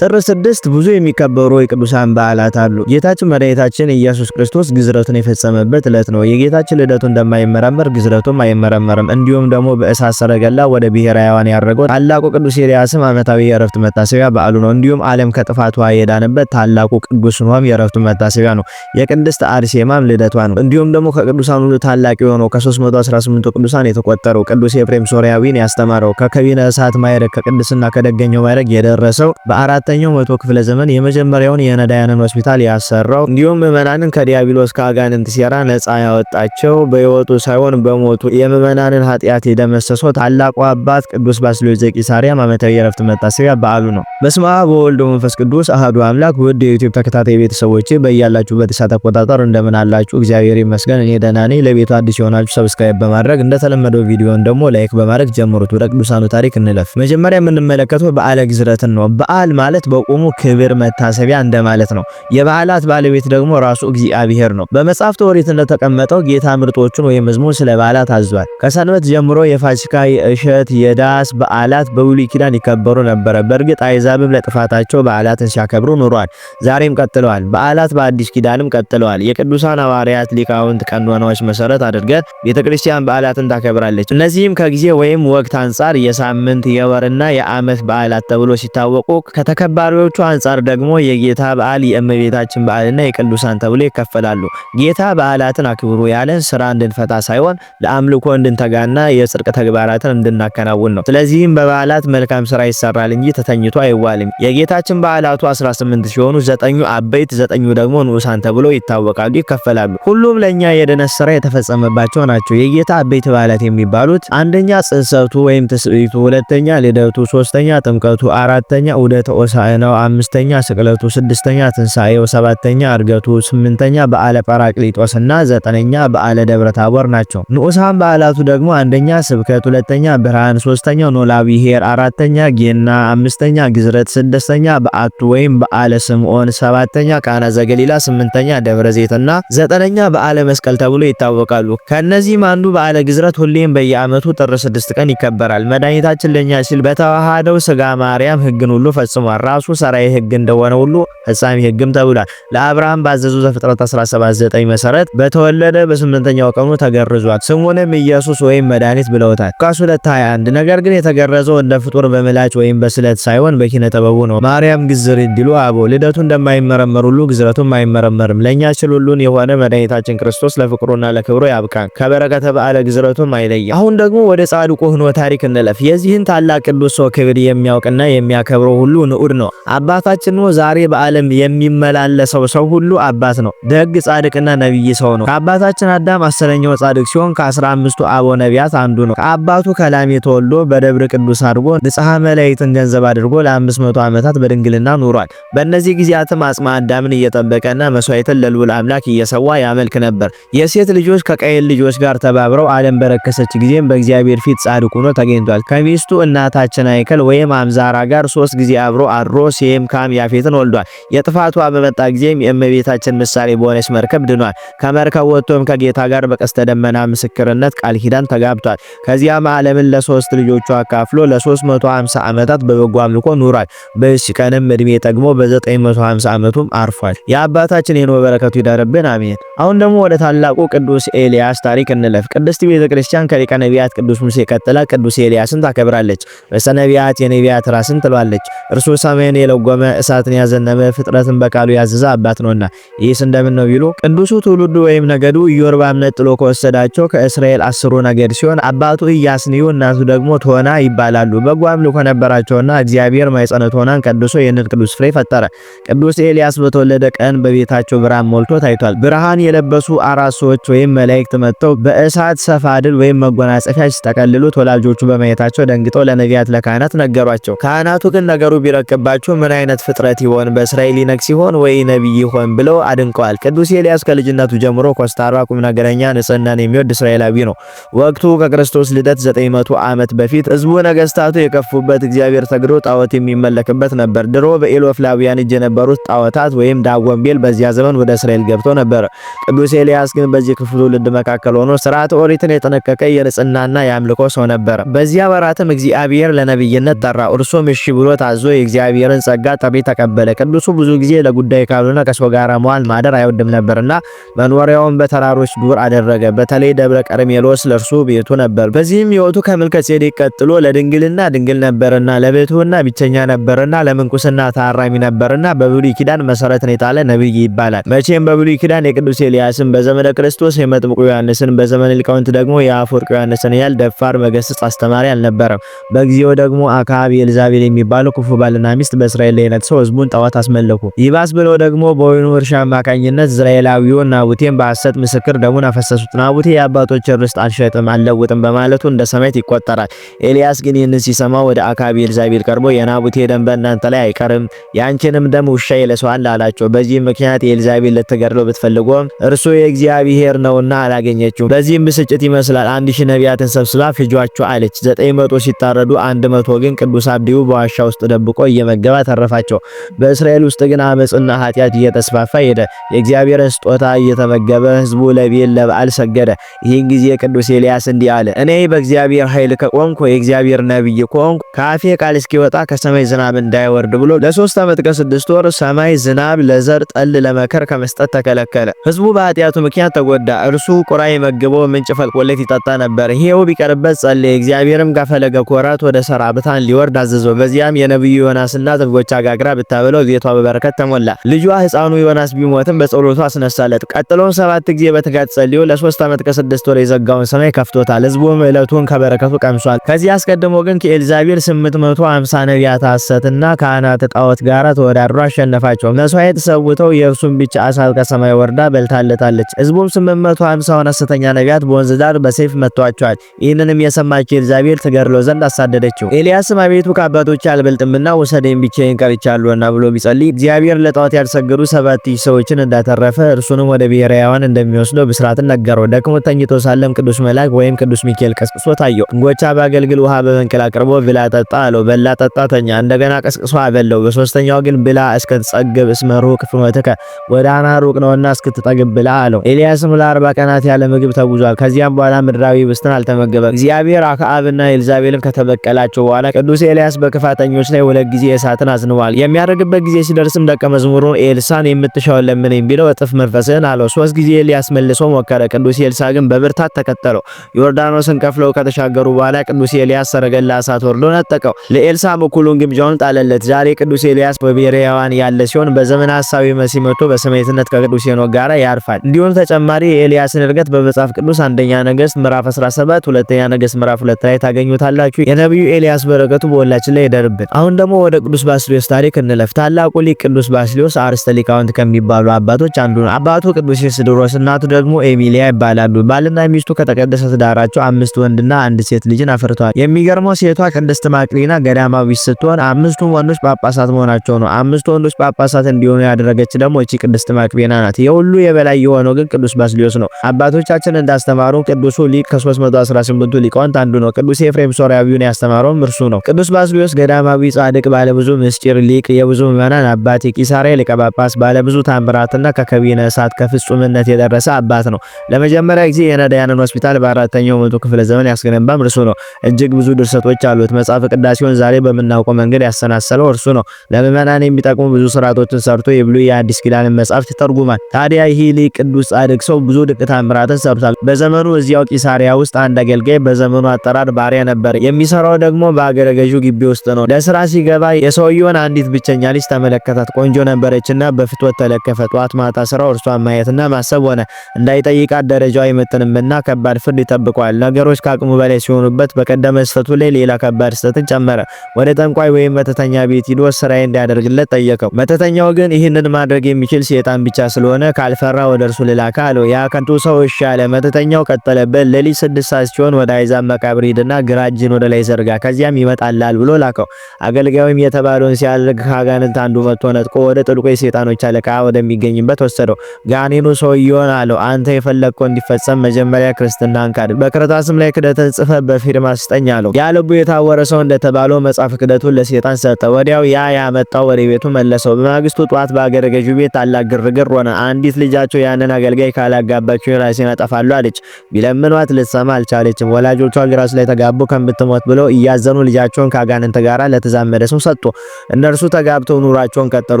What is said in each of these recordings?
ጥር 6 ብዙ የሚከበሩ የቅዱሳን በዓላት አሉ። ጌታችን መድኃኒታችን ኢየሱስ ክርስቶስ ግዝረቱን የፈጸመበት ዕለት ነው። የጌታችን ልደቱ እንደማይመረመር ግዝረቱም አይመረመርም። እንዲሁም ደግሞ በእሳት ሰረገላ ወደ ብሔረ ሕያዋን ያረገው ታላቁ ቅዱስ ኤልያስም ዓመታዊ የዕረፍት መታሰቢያ በዓሉ ነው። እንዲሁም ዓለም ከጥፋቷ የዳነበት ታላቁ ቅዱስ ኖኅም የዕረፍቱ መታሰቢያ ነው። የቅድስት አርሴማም ልደቷ ነው። እንዲሁም ደግሞ ከቅዱሳን ሁሉ ታላቅ የሆነው ከ318 ቅዱሳን የተቆጠረው ቅዱስ ኤፍሬም ሶርያዊን ያስተማረው ከከቢነ እሳት ማዕረግ ከቅድስና ከደገኘው ማዕረግ የደረሰው በአራተኛው መቶ ክፍለ ዘመን የመጀመሪያውን የነዳያንን ሆስፒታል ያሰራው እንዲሁም ምዕመናንን ከዲያብሎስ ከአጋንንት ሴራ ነፃ ያወጣቸው በሕይወቱ ሳይሆን በሞቱ የምዕመናንን ኃጢአት የደመሰሰው ታላቁ አባት ቅዱስ ባስልዮስ ዘቂሳርያም ዓመታዊ የዕረፍት መታሰቢያ በዓሉ ነው። በስመ አብ ወወልድ ወመንፈስ ቅዱስ አሐዱ አምላክ። ውድ የዩቲዩብ ተከታታይ ቤተሰቦቼ በያላችሁበት ሰዓት አቆጣጠር እንደምን አላችሁ? እግዚአብሔር ይመስገን እኔ ደህና ነኝ። ለቤቱ አዲስ የሆናችሁ ሰብስክራይብ በማድረግ እንደተለመደው ቪዲዮን ደግሞ ላይክ በማድረግ ጀምሩት። ወደ ቅዱሳኑ ታሪክ እንለፍ። መጀመሪያ የምንመለከተው በዓለ ግዝረትን ነው። በዓል ማለት በቆሙ ክብር መታሰቢያ እንደማለት ነው። የበዓላት ባለቤት ደግሞ ራሱ እግዚአብሔር ነው። በመጽሐፍተ ኦሪት እንደተቀመጠው ጌታ ምርጦቹን ወይም መዝሙር ስለ በዓላት አዟል። ከሰንበት ጀምሮ የፋሲካ፣ የእሸት፣ የዳስ በዓላት በብሉይ ኪዳን ይከበሩ ነበር። በእርግጥ አሕዛብም ለጥፋታቸው በዓላትን ሲያከብሩ ኑሯል። ዛሬም ቀጥለዋል። በዓላት በአዲስ ኪዳንም ቀጥለዋል። የቅዱሳን ሐዋርያት ሊቃውንት ቀኖናዎች መሰረት አድርገን ቤተክርስቲያን በዓላትን ታከብራለች። እነዚህም ከጊዜ ወይም ወቅት አንጻር የሳምንት፣ የወርና የዓመት በዓላት ተብሎ ሲታወቁ ከተከባሪዎቹ አንጻር ደግሞ የጌታ በዓል፣ የእመቤታችን በዓልና የቅዱሳን ተብሎ ይከፈላሉ። ጌታ በዓላትን አክብሩ ያለን ስራ እንድንፈታ ሳይሆን ለአምልኮ እንድንተጋና የጽድቅ ተግባራትን እንድናከናውን ነው። ስለዚህም በበዓላት መልካም ስራ ይሰራል እንጂ ተተኝቶ አይዋልም። የጌታችን በዓላቱ 18 ሲሆኑ 9ኙ አበይት 9ኙ ደግሞ ንዑሳን ተብሎ ይታወቃሉ፣ ይከፈላሉ። ሁሉም ለኛ የድነት ስራ የተፈጸመባቸው ናቸው። የጌታ አበይት በዓላት የሚባሉት አንደኛ ጽንሰቱ ወይም ትስብእቱ፣ ሁለተኛ ልደቱ፣ ሶስተኛ ጥምቀቱ፣ አራተኛ ዑደተ ሆሳዕናው፣ አምስተኛ ስቅለቱ፣ ስድስተኛ ትንሳኤው፣ ሰባተኛ ዕርገቱ፣ ስምንተኛ በዓለ ጰራቅሊጦስና ዘጠነኛ በዓለ ደብረ ታቦር ናቸው። ንዑሳን በዓላቱ ደግሞ አንደኛ ስብከት፣ ሁለተኛ ብርሃን፣ ሶስተኛ ኖላዊሄር፣ አራተኛ ጌና፣ አምስተኛ ግዝረት፣ ስድስተኛ በዓቱ ወይም በዓለ ስምዖን፣ ሰባተኛ ቃና ዘገሊላ፣ ስምንተኛ ደብረ ዘይትና ዘጠነኛ በዓለ መስቀል ተብሎ ይታወቃሉ። ከነዚህም አንዱ በዓለ ግዝረት ሁሌም በየዓመቱ ጥር 6 ቀን ይከበራል። መድኃኒታችን ለኛ ሲል በተዋሃደው ስጋ ማርያም ሕግን ሁሉ ፈጽሟል። ራሱ ሰራይ ሕግ እንደሆነ ሁሉ ፈጻሚ ሕግም ተብሏል። ለአብርሃም ባዘዙ ዘፍጥረት 17:9 መሰረት በተወለደ በ8ኛው ቀኑ ተገርዟል። ስሙንም ኢየሱስ ወይም መድኃኒት ብለውታል። ሉቃስ 2:21 ነገር ግን የተገረዘው እንደ ፍጡር በምላጭ ወይም በስለት ሳይሆን በኪነ ጥበቡ ነው። ማርያም ግዝር እንዲሉ አበው ልደቱ እንደማይመረመር ሁሉ ግዝረቱም አይመረመርም። ለኛ ሲል ሁሉን የሆነ መድኃኒታችን ክርስቶስ ለፍቅሩና ለክብሩ ያብቃን። ከበረከተ በዓለ ግዝረቱም አይለየን። አሁን ደግሞ ወደ ጻድቁ ሆኖ ታሪክ እንለፍ። የዚህን ታላቅ ቅዱስ ሰው ክብር የሚያውቅና የሚያከብረው ሁሉ ንዑድ ነው። አባታችን ነው። ዛሬ በዓለም የሚመላለሰው ሰው ሁሉ አባት ነው። ደግ ጻድቅና ነብይ ሰው ነው። ከአባታችን አዳም 10ኛው ጻድቅ ሲሆን ከ15ቱ አበው ነቢያት አንዱ ነው። ከአባቱ ከላም ተወልዶ በደብረ ቅዱስ አድርጎ ንጽሐ መላእክትን ገንዘብ አድርጎ ለ500 ዓመታት በድንግልና ኑሯል። በእነዚህ ጊዜያትም አጽመ አዳምን እየጠበቀና መስዋዕትን ለልዑል አምላክ እየሰዋ ያመልክ ነበር። የሴት ልጆች ከቃየል ልጆች ጋር ተባብረው ዓለም በረከሰች ጊዜም በእግዚአብሔር ፊት ጻድቅ ሆኖ ተገኝቷል። ከሚስቱ እናታችን አይከል ወይም አምዛራ ጋር 3 ጊዜ አብሮ አድሮ ሴም፣ ካም፣ ያፌትን ወልዷል። የጥፋቷ በመጣ ጊዜም የእመቤታችን ምሳሌ በሆነች መርከብ ድኗል። ከመርከብ ወጥቶም ከጌታ ጋር በቀስተ ደመና ምስክርነት ቃል ኪዳን ተጋብቷል። ከዚያም ዓለምን ለ3 ልጆቹ አካፍሎ ለ350 ዓመታት በበጎ አምልኮ ኑሯል። በዚህ ቀንም እድሜ ጠግሞ በ950 ዓመቱም አርፏል። የአባታችን የኖህ በረከቱ ይደርብን፣ አሜን። አሁን ደግሞ ወደ ታላቁ ቅዱስ ኤልያስ ታሪክ እንለፍ። ቅድስት ቤተክርስቲያን ከሊቀ ነቢያት ቅዱስ ሙሴ ቀጥላ ቅዱስ ኤልያስን ታከብራለች። በሰነቢያት የነቢያት ራስን ትሏለች። እርሱ ሰማይን የለጎመ እሳትን ያዘነበ ፍጥረትን በቃሉ ያዘዘ አባት ነውና። ይህስ እንደምን ነው ቢሉ ቅዱሱ ትውልዱ ወይም ነገዱ ኢዮርብዓም ነጥሎ ከወሰዳቸው ከእስራኤል 10ሩ ነገድ ሲሆን አባቱ ኢያስንዩ እናቱ ደግሞ ቶና ይባላሉ። በጎ አምልኮ ነበራቸውና እግዚአብሔር ማኅፀነ ቶናን ቀድሶ ይህንን ቅዱስ ፍሬ ፈጠረ። ቅዱስ ኤልያስ በተወለደ ቀን በቤታቸው ብርሃን ሞልቶ ታይቷል። ብርሃን የለበሱ 4 ሰዎች ወይም መላእክት መጥተው በእሳት ሰፋድል ወይም መጎናጸፊያ ሲጠቀልሉት ወላጆቹ በማየታቸው ደንግጠው ለነቢያት ለካህናት ነገሯቸው። ካህናቱ ግን ነገሩ ቢረቅባቸው ምን አይነት ፍጥረት ይሆን በእስራኤል ይነግስ ሲሆን ወይ ነብይ ይሆን ብለው አድንቀዋል። ቅዱስ ኤልያስ ከልጅነቱ ጀምሮ ኮስታራ፣ ቁም ነገረኛ፣ ንጽህናን የሚወድ እስራኤላዊ ነው። ወቅቱ ከክርስቶስ ልደት 900 ዓመት በፊት ህዝቡ ነገስታቱ የከፉበት እግዚአብሔር ተግዶ ጣዖት የሚመለክበት ነበር። ድሮ በኤሎፍላውያን እጅ የነበሩት ጣዖታት ወይም ዳጎንቤል በዚያ ዘመን ወደ እስራኤል ገብቶ ነበር። ቅዱስ ኤልያስ ግን በዚህ ክፉ ትውልድ መካከል ሆኖ ሥርዓተ ኦሪትን የጠነቀቀ የንጽህናና የአምልኮ ሰው ነበር። በዚያ ወራትም እግዚአብሔር ለነብይነት ጠራ። እርሱም እሺ ብሎ ታዞ የእግዚአብሔርን ጸጋ ጥሪ ተቀበለ። ቅዱሱ ብዙ ጊዜ ለጉዳይ ካልሆነ ከሰው ጋር መዋል ማደር አይወድም ነበርና መኖሪያውን በተራሮች ዱር አደረገ። በተለይ ደብረ ቀርሜሎስ ለእርሱ ቤቱ ነበር። በዚህም ሕይወቱ ከመልከጼዴቅ ቀጥሎ ለድንግልና ድንግል ነበርና ለብሕትውና ብቸኛ ነበርና ለምንኩስና ታራሚ ነበርና በብሉይ ኪዳን መሰረትን የጣለ ነብይ ይባላል። መቼም በብሉይ ኪዳን የቅዱስ ኤልያስን በዘመነ ክርስቶስ የመጥምቁ ዮሐንስን በዘመነ ሊቃውንት ደግሞ የአፈወርቅ ዮሐንስን ያህል ደፋር መገስጽ አስተማሪ አልነበረም። በጊዜው ደግሞ አክዓብ ኤልዛቤል የሚባሉ ክፉ ባልና ሚስት በእስራኤል ላይ ነግሰው ሕዝቡን ጣዖት አስመለኩ። ይባስ ብለው ደግሞ በወይኑ እርሻ አማካኝነት እስራኤላዊውን ናቡቴን በሐሰት ምስክር ደሙን አፈሰሱት። ናቡቴ የአባቶችን ርስት አልሸጥም አልለውጥም በማለቱ እንደ ሰማዕት ይቆጠራል። ኤልያስ ግን ይህንን ሲሰማ ወደ አክዓብ ኤልዛቤል ቀርቦ የናቡቴ ደም በእናንተ ላይ አይቀርም፣ ያንቺንም ደም ውሻ ይለሰዋል አላቸው። በዚህ ምክንያት ኤልዛቤል ልትገድለው ብትፈልጎም እርሱ የእግዚአብሔር ነውና አላገኘችው። በዚህም ብስጭት ይመስላል 1000 ነቢያትን ሰብስባ ፍጇቸው አለች። 900 ሲታረዱ 100 ግን ቅዱስ አብዲው በዋሻ ውስጥ ደብቆ እየመገባ ተረፋቸው። በእስራኤል ውስጥ ግን አመጽና ኃጢአት እየተስፋፋ ሄደ። የእግዚአብሔርን ስጦታ እየተመገበ ህዝቡ ለቤል ለበዓል ሰገደ። ይህን ጊዜ ቅዱስ ኤልያስ እንዲህ አለ፣ እኔ በእግዚአብሔር ኃይል ከቆምኩ የእግዚአብሔር ነብይ ከሆንኩ ከአፌ ቃል እስኪወጣ ከሰማይ ዝናብ እንዳይወርድ ብሎ ለ3 ዓመት ከ6 ወር ሰማይ ዝናብ ለዘር ጠል ለመከር ከመስጠት ተከለከለ። ህዝቡ በኃጢአቱ ምክንያት ተጎዳ። እርሱ ቁራ የመገበው ምንጭ ፈልቆለት ይጠጣ ነበር። ይሄው ቢቀርበት ጸለየ። እግዚአብሔርም ከፈለገ ኮራት ወደ ሰራብታን ሊወርድ አዘዘው። በዚያም የነብዩ ዮናስ እናት በጎች አጋግራ ብታበለው ቤቷ በበረከት ተሞላ። ልጇ ህፃኑ ዮናስ ቢሞትም በጸሎቱ አስነሳለት። ቀጥሎም 7 ጊዜ በትጋት ጸልዮ ለ3 ዓመት ከ6 ወር የዘጋውን ሰማይ ከፍቶታል። ህዝቡም ዕለቱን ከበረከቱ ቀምሷል። ከዚህ አስቀድሞ ግን ከኤልዛቤል 850 ነቢያት ሐሰትና ካህናት ጣዖት ጋር ተወዳድሮ አሸነፋቸው። መስዋዕት ሰውተው የእርሱን ብቻ እሳት ከሰማይ ወርዳ በልታለታለች። ህዝቡም 850 ሐሰተኛ ነቢያት በወንዝ ዳር በሰይፍ መቷቸዋል። ይህንንም የሰማች ኤልዛቤል ትገድለው ዘንድ አሳደደችው። ኤልያስም አቤቱ ከአባቶች አልበልጥምና ውሰደኝ ብቻዬን ቀርቻለሁና ብሎ ቢጸልይ እግዚአብሔር ለጣዖት ያልሰገዱ 7000 ሰዎችን እንዳተረፈ እርሱንም ወደ ብሔረ ሕያዋን እንደሚወስደው ብስራትን ነገረው። ደክሞ ተኝቶ ሳለም ቅዱስ መልአክ ወይም ቅዱስ ሚካኤል ቀስቅሶ ታየው። እንጎቻ በአገልግል ውሃ በመንቅል አቅርቦ ብላ ጠጣ አለው። በላ ጠጣ ተኛ። እንደገና ቀስቅሶ አበለው። በሶስተኛው ግን ብላ እስክትጸግብ እስመ ሩቅ ፍኖትከ ወዳና ሩቅ ነውና እስክትጠግብ ብላ አለው። ኤልያስም ለ40 ቀናት ያለ ምግብ ተጉዟል። ከዚያም በኋላ ምድራዊ ብስትን አልተመገበም። እግዚአብሔር አክዓብና ኤልዛቤልን ከተበቀላቸው በኋላ ቅዱስ ኤልያስ በክፋተኞች ላይ 2 ጊዜ እሳትን አዝንቧል። የሚያደርግበት ጊዜ ሲደርስም ደቀ መዝሙሩ ኤልሳን የምትሻውን ለምነኝ ቢለው እጥፍ መንፈስህን አለው። 3 ጊዜ ኤልያስ መልሶ ሞከረ። ቅዱስ ኤልሳ ግን በብርታት ተከተለው። ዮርዳኖስን ከፍለው ከተሻገሩ በኋላ ቅዱስ ኤልያስ ሰረገላ እሳት ወርዶ ነጠቀው። ለኤልሳም እኩሉን ግምጃውን ጣለለት። ዛሬ ቅዱስ ኤልያስ በብሔረ ሕያዋን ያለ ሲሆን በዘመነ ሐሳዊ መሲህ መጥቶ በሰማዕትነት ከቅዱስ ሄኖክ ጋር ያርፋል። እንዲሁም ተጨማሪ የኤልያስን እርገት በመጽሐፍ ቅዱስ አንደኛ ነገሥት ምዕራፍ 17፣ ሁለተኛ ነገሥት ምዕራፍ 2 ላይ ታገኙታላችሁ። የነብዩ ኤልያስ በረከቱ በሁላችን ላይ ይደርብን። አሁን ደግሞ ወደ ቅዱስ ባስልዮስ ታሪክ እንለፍ። ታላቁ ሊቅ ቅዱስ ባስልዮስ አርእስተ ሊቃውንት ከሚባሉ አባቶች አንዱ ነው። አባቱ ቅዱስ ዮስድሮስ፣ እናቱ ደግሞ ኤሚሊያ ይባላሉ። ባልና ሚስቱ ከተቀደሰ ትዳራቸው 5 ወንድና 1 ሴት ልጅን አፍርተዋል። የሚገርመው ሴቷ ቅድስት ማቅሪና ገዳማዊት ስትሆን 5ቱም ወንዶች ጳጳሳት መሆናቸው ነው። 5 ወንዶች ጳጳሳት እንዲሆኑ ያደረገች ደግሞ እቺ ቅድስት ማቅሪና ናት። የሁሉ የበላይ የሆነው ግን ቅዱስ ባስልዮስ ነው። አባቶቻችን እንዳስተማሩ ቅዱሱ ሊቅ ከ318ቱ ሊቃውንት አንዱ ነው። ቅዱስ ኤፍሬም ሶርያዊውን ያስተማረውም እርሱ ነው። ቅዱስ ባስልዮስ ገዳማዊ፣ ጻድቅ፣ ባለብዙ ምስጢር ሊቅ፣ የብዙ ምዕመናን አባት፣ የቂሳርያ ሊቀ ጳጳስ፣ ባለብዙ ታምራትና ከከቢነ እሳት ከፍጹምነት የደረሰ አባት ነው። ለመጀመሪያ ጊዜ የነዳያንን ሆስፒታል በ4ኛው መቶ ክፍለ ዘመን ያስገነባም እርሱ ነው። እጅግ ብዙ ድርሰቶች አሉት። መጽሐፈ ቅዳሴውን ዛሬ በምናውቀው መንገድ ያሰናሰለው እርሱ ነው። ለምዕመናን የሚጠቅሙ ብዙ ስርዓቶችን ሰርቶ የብሉይ የአዲስ ኪዳንን መጽሐፍት ይተርጉማል። ታዲያ ይህ ሊቅ ቅዱስ ጻድቅ ሰው ብዙ ድንቅ ታምራትን ሰርቷል። በዘመኑ እዚያው ቂሳሪያ ውስጥ አንድ አገልጋይ በዘመኑ አጠራር ባሪያ ነበር። የሚሰራው ደግሞ በአገረ ገዡ ግቢ ውስጥ ነው። ለስራ ሲገባ የሰውየውን አንዲት ብቸኛ ልጅ ተመለከታት። ቆንጆ ነበረችና በፍትወት ተለከፈ። ጧት ማታ ስራው እርሷን ማየትና ማሰብ ሆነ። እንዳይጠይቃት ደረጃው አይመጥንምና ከባድ ፍርድ ይጠብቀዋል። ነገሮች ከአቅሙ በላይ ሲሆኑበት በቀደመ ስህተቱ ላይ ሌላ ከባድ ስህተትን ጨመረ። ወደ ጠንቋይ ወይም መተተኛ ቤት ሂዶ ስራዬ እንዲያደርግለት ጠየቀው። መተተኛው ግን ይህንን ማድረግ የሚችል ሰይጣን ብቻ ስለሆነ ካልፈራ ወደ እርሱ ልላካ አለው። ያ ከንቱ ሰው እሺ አለ። መተተኛው ቀጠለበት። ሌሊት 6 ሰዓት ሲሆን ወደ አይዛብ መቃብር ሂድና ግራ እጅን ወደ ላይ ዘርጋ ከዚያም ይመጣላል ብሎ ላከው። አገልጋዩም የተባለውን ሲያደርግ ከአጋንንት አንዱ መጥቶ ነጥቆ ወደ ጥልቁ የሰይጣኖች አለቃ ወደሚገኝበት ወሰደው። ጋኔኑ ሰውየውን አለው፣ አንተ የፈለግከው እንዲፈጸም መጀመሪያ ክርስትናን ካድ፣ በክርታስም ላይ ክደትን ጽፈ በፊርማ ስጠኝ አለው። ያ ልቡ የታወረ ሰው እንደተባለው መጽሐፍ ክደቱን ለሰይጣን ሰጠ። ወዲያው ያ ያመጣው ወደ ቤቱ መለሰው። በማግስቱ ጧት በአገረ ገዡ ቤት ታላቅ ግርግር ሆነ። አንዲት ልጃቸው ያንን አገልጋይ ካላጋባችሁ ራሴን አጠፋለሁ አለች። ቢለምኗት ልትሰማ አልቻለችም። ወላጆቿ ግራ ላይ ተጋቡ። ከምትሞት ብለው እያዘኑ ልጃቸውን ከአጋንንት ጋር ለተዛመደ ሰው ሰጡ። መጡ። እነርሱ ተጋብተው ኑሯቸውን ቀጠሉ።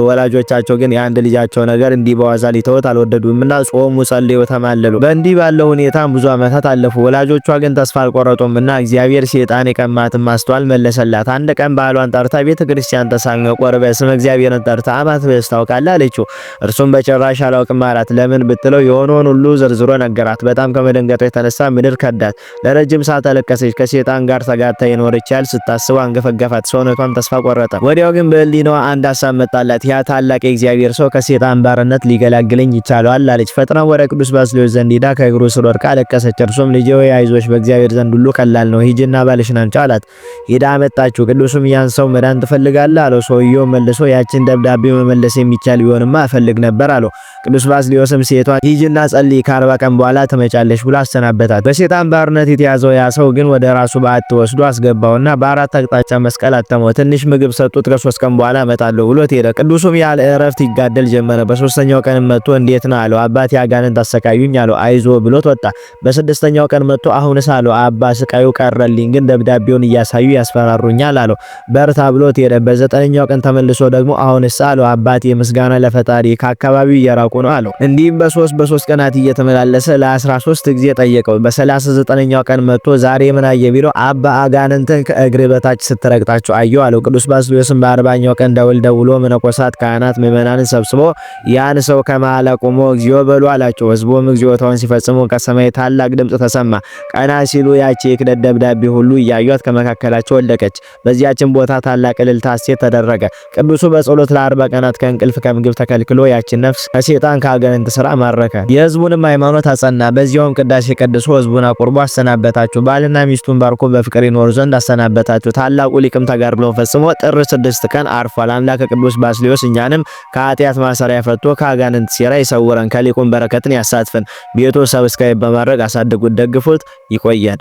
ወላጆቻቸው ግን የአንድ ልጃቸው ነገር እንዲህ በዋዛ ሊተውት አልወደዱምና ጾሙ፣ ጸልዩ፣ ተማለሉ። በእንዲህ ባለው ሁኔታ ብዙ ዓመታት አለፉ። ወላጆቿ ግን ተስፋ አልቆረጡምና እግዚአብሔር ሴጣን የቀማትን ማስተዋል መለሰላት። አንድ ቀን ባሏን ጠርታ ቤተ ክርስቲያን ተሳልመ ቆርበ ስመ እግዚአብሔርን ጠርታ አማትበህ ታውቃለህ አለችው። እርሱም በጭራሽ አላውቅም አላት። ለምን ብትለው የሆነውን ሁሉ ዘርዝሮ ነገራት። በጣም ከመደንገጧ የተነሳ ምድር ከዳት። ለረጅም ሰዓት አለቀሰች። ከሴጣን ጋር ተጋብታ የኖረች ያህል ስታስበው አንገፈገፋት። ሰውነቷም ተስፋ ቆረጠ። ወዲያው ግን በህሊናዋ አንድ ሐሳብ መጣላት። ያ ታላቅ የእግዚአብሔር ሰው ከሴጣን ባርነት ሊገላግለኝ ይቻላል አለች። ፈጥና ወደ ቅዱስ ባስልዮስ ዘንድ ሄዳ ከእግሩ ስር ወድቃ አለቀሰች። እርሱም ልጄ ሆይ አይዞሽ፣ በእግዚአብሔር ዘንድ ሁሉ ቀላል ነው፣ ሂጂና ባልሽን አምጪ አላት። ሄዳ አመጣችው። ቅዱስም ያን ሰው መዳን ትፈልጋለህ አለው። ሰውየው መልሶ ያችን ደብዳቤ መመለስ የሚቻል ቢሆንማ እፈልግ ነበር አለው። ቅዱስ ባስልዮስም ሴቷን ሂጂና ጸልይ፣ ከ40 ቀን በኋላ ትመጫለሽ ብሎ አሰናበታት። በሴጣን ባርነት የተያዘው ያ ሰው ግን ወደ ራሱ በዓት ወስዶ አስገባውና በአራት አቅጣጫ መስቀል አተመው። ትንሽ ምግብ ሰጡት። ከ3 ቀን በኋላ እመጣለሁ ብሎት ሄደ። ቅዱሱም ያለ እረፍት ይጋደል ጀመረ። በ3ኛው ቀን መጥቶ እንዴት ነው አለው። አባት ያጋንንት አሰቃዩኝ አለው። አይዞ ብሎት ወጣ። በ6ኛው ቀን መጥቶ አሁንስ አለው። አባ ስቃዩ ቀረልኝ፣ ግን ደብዳቤውን እያሳዩ ያስፈራሩኛል አለው። በርታ ብሎት ሄደ። በ9ኛው ቀን ተመልሶ ደግሞ አሁንስ አለው። አባት የምስጋና ለፈጣሪ ከአካባቢው እየራቁ ነው አለው። እንዲህም በሶስት ቀናት እየተመላለሰ ለ13 ጊዜ ጠየቀው። በ39ኛው ቀን መጥቶ ዛሬ ምን አየ ቢለው አባ አጋንንትን ከእግር በታች ስትረግጣቸው አየው አለው። ቅዱስ ባስልዮስም በ40ኛው ቀን ደውል ደውሎ መነኮሳት፣ ካህናት፣ ምዕመናንን ሰብስቦ ያን ሰው ከመሃል ቆሞ እግዚኦ በሉ አላቸው። ሕዝቡም እግዚኦታውን ሲፈጽሙ ከሰማይ ታላቅ ድምጽ ተሰማ። ቀና ሲሉ ያቺ የክህደት ደብዳቤ ሁሉ እያዩት ከመካከላቸው ወደቀች። በዚያችን ቦታ ታላቅ እልልታ ሐሴት ተደረገ። ቅዱሱ በጸሎት ለ40 ቀናት ከእንቅልፍ ከምግብ ተከልክሎ ያችን ነፍስ ከሴጣን ከአጋንንት ስራ ማረከ። የሕዝቡንም ሃይማኖት አጸና። በዚያውም ቅዳሴ ቀድሶ ሕዝቡን አቁርቦ አሰናበታቸው። ባልና ሚስቱን ባርኮ በፍቅር ይኖሩ ዘንድ አሰናበታቸው። ታላቁ ሊቅም ተጋድሎውን ፈጽሞ ጥር 6 ቀን አርፏል። አምላከ ቅዱስ ባስልዮስ እኛንም ከኃጢአት ማሰሪያ ፈቶ ከአጋንንት ሴራ ይሰውረን፣ ከሊቁም በረከትን ያሳትፈን። ቤቱ ሰብስክራይብ በማድረግ አሳድጉት፣ ደግፉት። ይቆያል።